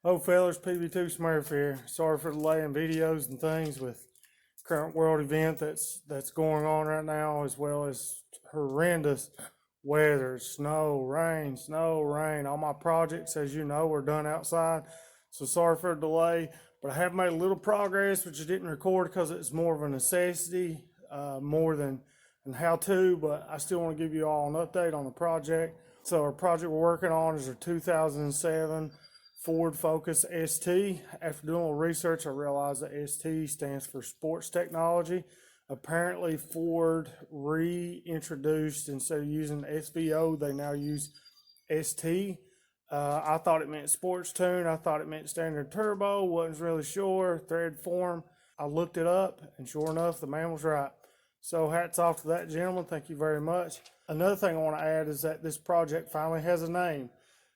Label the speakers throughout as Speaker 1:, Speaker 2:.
Speaker 1: Oh fellas, PB2 Smurf here. Sorry for delaying videos and things with current world event that's going on right now, as well as horrendous weather, snow, rain. All my projects, as you know, are done outside. So sorry for the delay, but I have made a little progress, which I didn't record because it's more of a necessity, more than how to, but I still want to give you all an update on the project. So our project we're working on is our 2007 Ford Focus ST. After doing a little research, I realized that ST stands for Sports Technology. Apparently Ford reintroduced, instead of using SVO, they now use ST. I thought it meant sports tune. I thought it meant standard turbo. Wasn't really sure. Thread form. I looked it up, and sure enough, the man was right. So hats off to that gentleman. Thank you very much. Another thing I want to add is that this project finally has a name.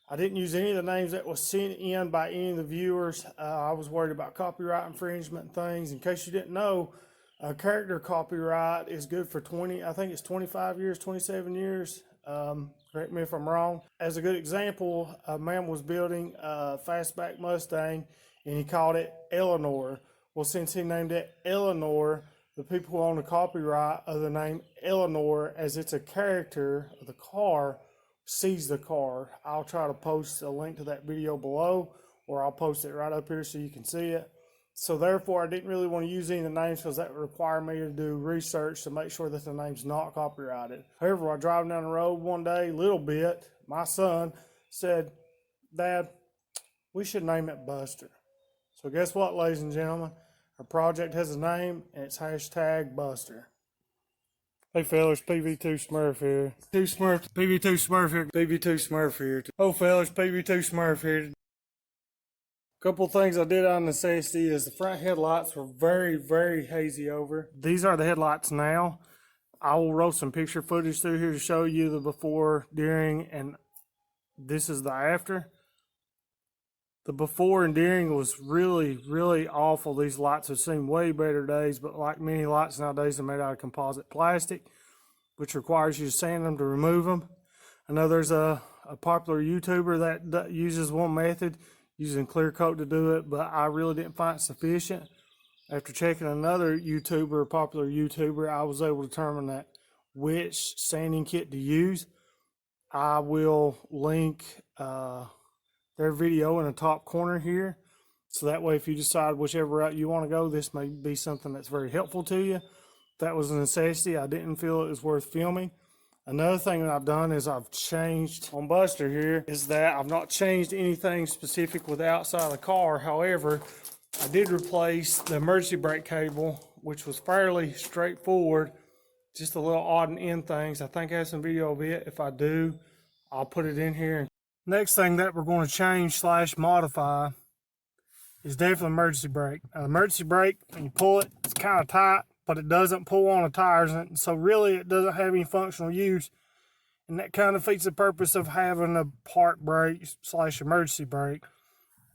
Speaker 1: I didn't use any of the names that was sent in by any of the viewers. I was worried about copyright infringement and things. In case you didn't know, character copyright is good for 20, I think it's 25 years, 27 years. Correct me if I'm wrong. As a good example, a man was building a fastback Mustang and he called it Eleanor. Well, since he named it Eleanor, the people who own the copyright of the name Eleanor, as it's a character of the car, sees the car. I'll try to post a link to that video below, or I'll post it right up here so you can see it. So therefore, I didn't really want to use any of the names because that would require me to do research to make sure that the name's not copyrighted. However, while driving down the road one day, little bit, my son said, "Dad, we should name it Buster." So guess what, ladies and gentlemen? Our project has a name, and it's hashtag Buster. Hey fellas, PB2 Smurf here. PB2 Smurf here. PB2 Smurf here. Oh fellas, PB2 Smurf here. Couple things I did on the necessity is the front headlights were very hazy over. These are the headlights now. I will roll some picture footage through here to show you the before, during, and this is the after. The before and during was really awful. These lights have seen way better days, but like many lights nowadays, they're made out of composite plastic, which requires you to sand them to remove them. I know there's a popular YouTuber that uses one method, using clear coat to do it, but I really didn't find it sufficient. After checking another YouTuber, a popular YouTuber, I was able to determine that which sanding kit to use. I will link their video in the top corner here, so that way if you decide whichever route you want to go, this may be something that's very helpful to you. That was a necessity. I didn't feel it was worth filming. Another thing that I've done is I've changed on Buster here is that I've not changed anything specific with the outside of the car. However, I did replace the emergency brake cable, which was fairly straightforward, just a little odd and end things. I think I have some video of it. If I do, I'll put it in here. Next thing that we're going to change / modify is definitely emergency brake. Emergency brake, when you pull it, it's kind of tight, but it doesn't pull on the tires, and so really it doesn't have any functional use, and that kind of defeats the purpose of having a park brake / emergency brake.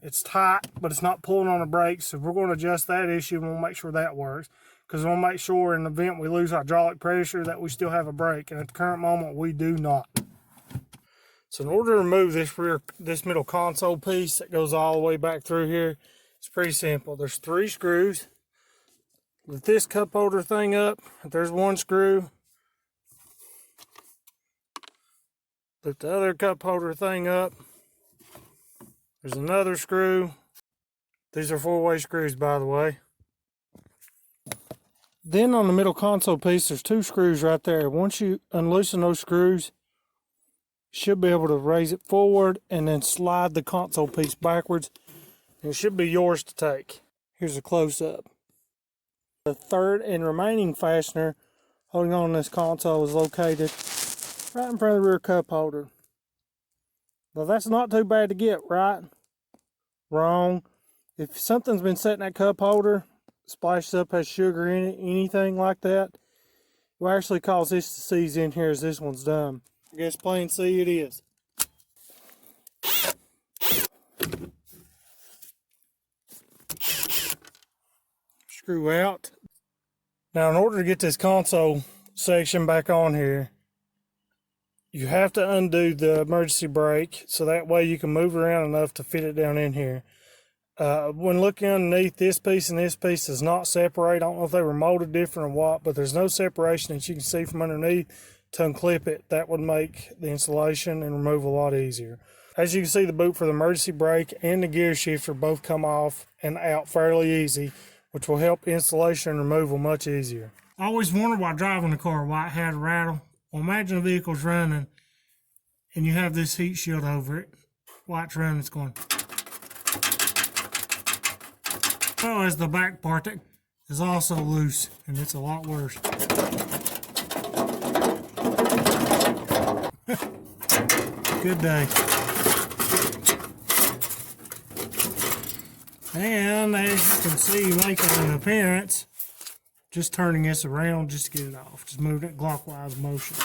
Speaker 1: It's tight, but it's not pulling on the brakes, so we're going to adjust that issue, and we'll make sure that works, because we'll make sure in the event we lose hydraulic pressure that we still have a brake, and at the current moment we do not. So in order to remove this middle console piece that goes all the way back through here, it's pretty simple. There's 3 screws. Lift this cup holder thing up. There's 1 screw. Lift the other cup holder thing up. There's another screw. These are 4-way screws, by the way. Then on the middle console piece, there's 2 screws right there. Once you unloosen those screws, you should be able to raise it forward and then slide the console piece backwards. It should be yours to take. Here's a close-up. The third and remaining fastener holding on this console is located right in front of the rear cup holder. Now that's not too bad to get, right? Wrong. If something's been set in that cup holder, splashes up, has sugar in it, anything like that, it will actually cause this to seize in here as this one's done. I guess plain C it is. Screw out. Now in order to get this console section back on here, you have to undo the emergency brake so that way you can move around enough to fit it down in here. When looking underneath, this piece and this piece does not separate. I don't know if they were molded different or what, but there's no separation that you can see from underneath to unclip it. That would make the installation and removal a lot easier. As you can see, the boot for the emergency brake and the gear shifter both come off and out fairly easy, which will help installation and removal much easier. I always wondered while driving the car why it had a rattle. Well, imagine the vehicle's running and you have this heat shield over it. While it's running, it's going. Well, as the back part that is also loose, and it's a lot worse. Good day. And as you can see, making an appearance, just turning this around just to get it off. Just moving it clockwise motion.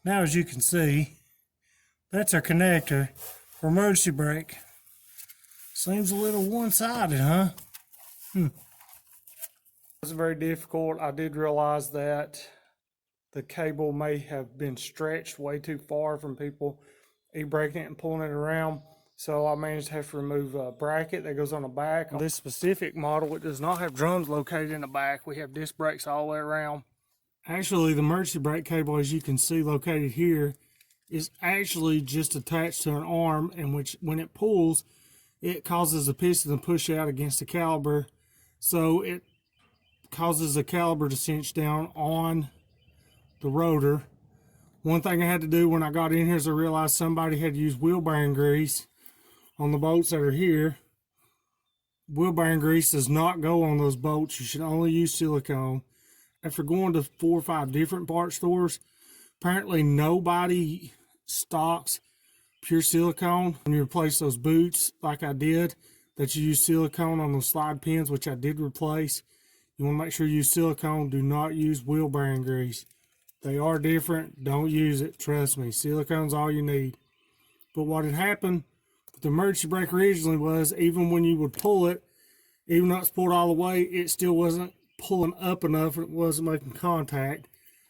Speaker 1: Now, as you can see, that's our connector for emergency brake. Seems a little one-sided, huh? It was very difficult. I did realize that the cable may have been stretched way too far from people e-braking it and pulling it around. So I managed to have to remove a bracket that goes on the back. On this specific model, it does not have drums located in the back. We have disc brakes all the way around. Actually, the emergency brake cable, as you can see located here, is actually just attached to an arm, and which when it pulls, it causes the piston to push out against the caliper. So it causes the caliper to cinch down on the rotor. One thing I had to do when I got in here is I realized somebody had used wheel bearing grease on the bolts that are here. Wheel bearing grease does not go on those bolts. You should only use silicone. After going to 4 or 5 different part stores, apparently nobody stocks pure silicone. When you replace those boots like I did, that you use silicone on those slide pins, which I did replace. You want to make sure you use silicone. Do not use wheel bearing grease. They are different. Don't use it. Trust me. Silicone's all you need. But what had happened with the emergency brake originally was, even when you would pull it, even though it's pulled all the way, it still wasn't pulling up enough. It wasn't making contact.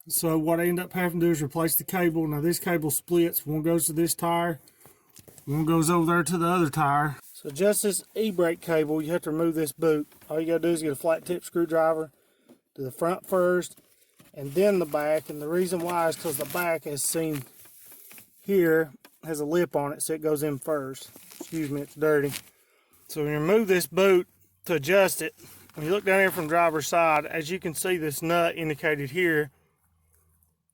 Speaker 1: So what I ended up having to do is replace the cable. Now this cable splits. One goes to this tire. One goes over there to the other tire. So just this e-brake cable, you have to remove this boot. All you gotta do is get a flat tip screwdriver to the front first, and then the back. And the reason why is because the back, as seen here, has a lip on it, so it goes in first. Excuse me, it's dirty. So when you remove this boot to adjust it, when you look down here from the driver's side, as you can see this nut indicated here,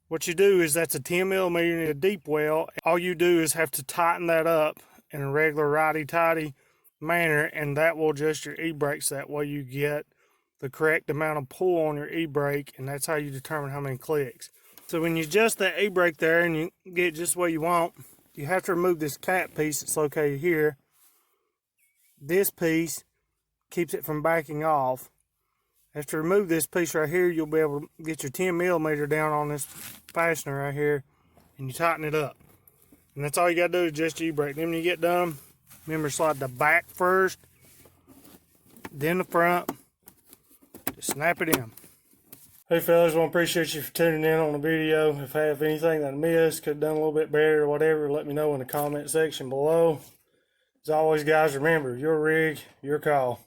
Speaker 1: what you do is that's a 10 millimeter in a deep well. All you do is have to tighten that up in a regular righty-tighty manner, and that will adjust your e-brakes. That way you get the correct amount of pull on your e-brake, and that's how you determine how many clicks. So when you adjust that e-brake there and you get it just the way you want, you have to remove this cap piece that's located here. This piece keeps it from backing off. After you remove this piece right here, you'll be able to get your 10 millimeter down on this fastener right here, and you tighten it up. And that's all you gotta do is adjust your e-brake. Then when you get done, remember to slide the back first, then the front. Just snap it in. Hey fellas, I want to appreciate you for tuning in on the video. If I have anything that I missed, could have done a little bit better or whatever, let me know in the comment section below. As always guys, remember, your rig, your call.